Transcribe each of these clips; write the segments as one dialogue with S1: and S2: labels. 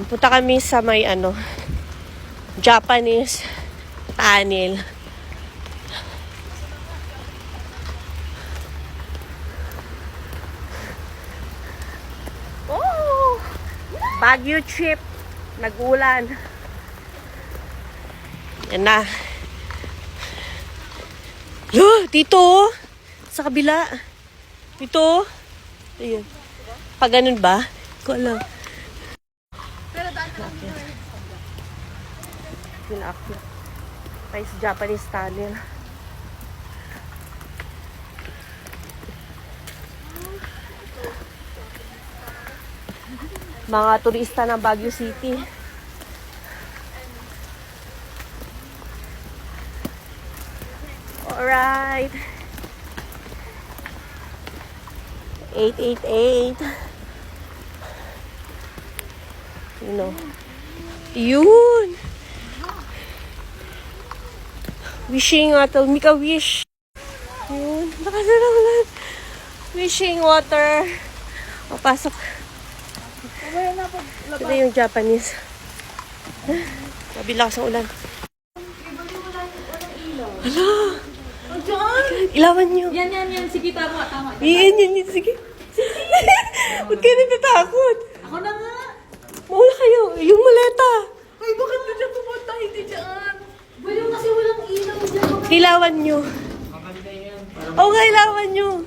S1: Punta kami sa may Japanese tunnel. Oh! Baguio trip. Nag-ulan. Yan na. Dito. Sa kabila. Dito. Ayun. Pag ganun ba? Ko alam. Pinaakyat. Tayo sa Japanese tunnel. Mga turista ng Baguio City. Alright. 888. You know. Yun. Wishing water. Make a wish. Yun. Nakasaralan. Wishing water. Papasok. Ito yung Japanese. Mabilakas ang ulan. Hala. Ilawan nyo.
S2: Yan. Sige, tama.
S1: Yan. Sige. Huwag kayo natatakot.
S2: Ako na nga.
S1: Maula kayo. Yung maleta.
S2: Ay, bakit na dyan pumunta? Hindi dyan. Baliw kasi walang ilaw dyan.
S1: Ilawan nyo. Oo nga, ilawan nyo.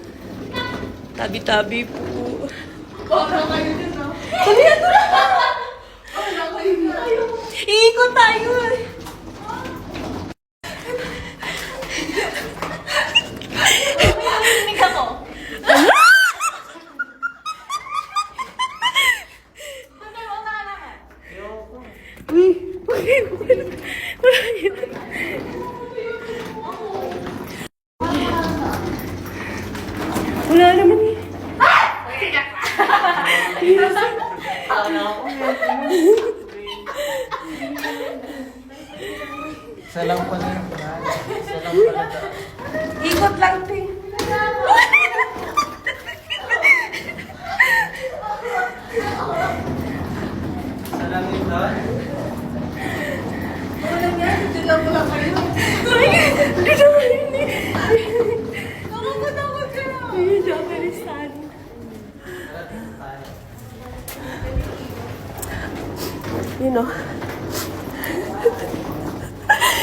S1: Tabi-tabi po.
S2: Parang kayo dyan, no?
S1: Kalihan ko na.
S2: Parang kayo na.
S1: Iikot tayo.
S2: Narinig ako.
S1: Wala naman eh.
S3: Salang pala yung salang pala.
S1: Ikot lang, ting.
S3: Salang yun doon?
S2: Wala nga, dyan lang kayo.
S1: Hindi naman yun eh.
S2: Nakakatakot ka na.
S1: Ayun, Japanese tunnel. You know.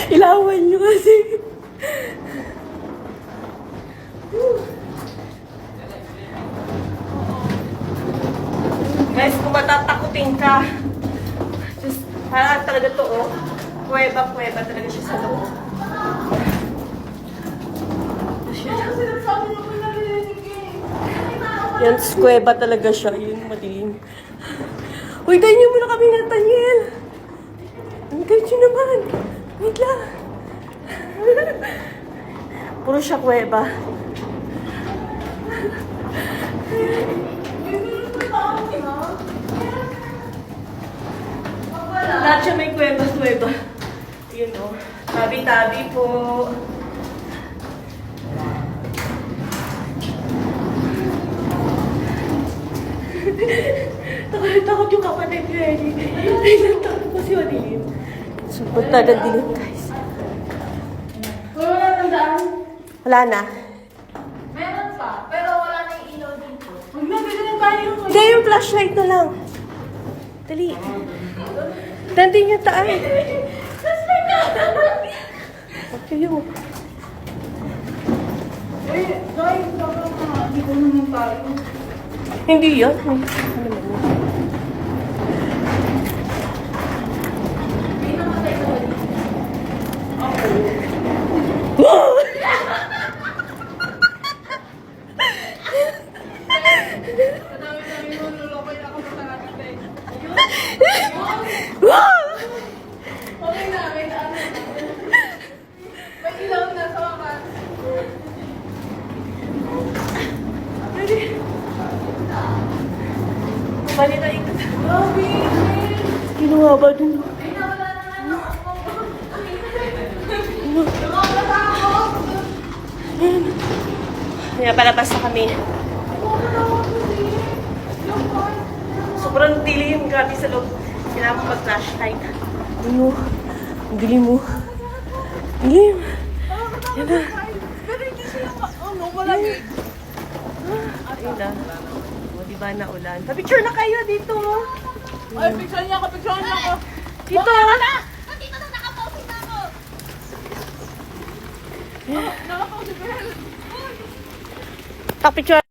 S1: Ilawan nyo kasi. Guys, kung matatakutin ka, just, parang talaga to, oh. Kuweba talaga siya sa loob.
S2: Sinasabi mo ko narinig eh.
S1: Yan, kuweba talaga siya. Yun, madilim. Uy, tayo niyo muna kami, Nathaniel. Ang ganyan naman. Wait lang. Puro siya kuweba. Lahat siya may kuweba. Yun o. Tabi-tabi po. Takot yung kapatid ko eh. Ay, takot kasi madilim. Super talagang dilim, guys.
S2: Wala nang daan.
S1: Wala na.
S2: Meron pa, pero wala na yung ilaw dito. Huwag na, bigyan na tayo.
S1: Hindi, yung flashlight na lang. Dali. Nandun yung taan.
S2: Flashlight na!
S1: Huwag kayo.
S2: Uy, guys, dapat na. Hindi ko naman tayo.
S1: Hindi yan. Ano naman yun?
S2: May namatay ka ba dito?
S1: Wow!
S2: Madami-dami mo, nulokay na ako sa natin.
S1: Wow!
S2: Okay na, may daan na. May ilaw na sa wakas.
S1: Bali na ikot.
S2: Grabe!
S1: Kinuha ba dun?
S2: Ay, nawala na nga ako. Nawala na ako.
S1: Kaya palabas na kami. Sobrang dilim. Grabe sa loob. Kailangan ko mag-flashlight. Ano? Ang dilim mo. Dilim. Yan na.
S2: Pero hindi sila wala gate.
S1: Ayun na. O, diba na ulan? Pa-picture na kayo dito.
S2: Ay, picture niya ako, picture niya ako.
S1: Dito.
S2: Dito na, nakapausin na ako. Nakapausin na ako.
S1: Tak picture.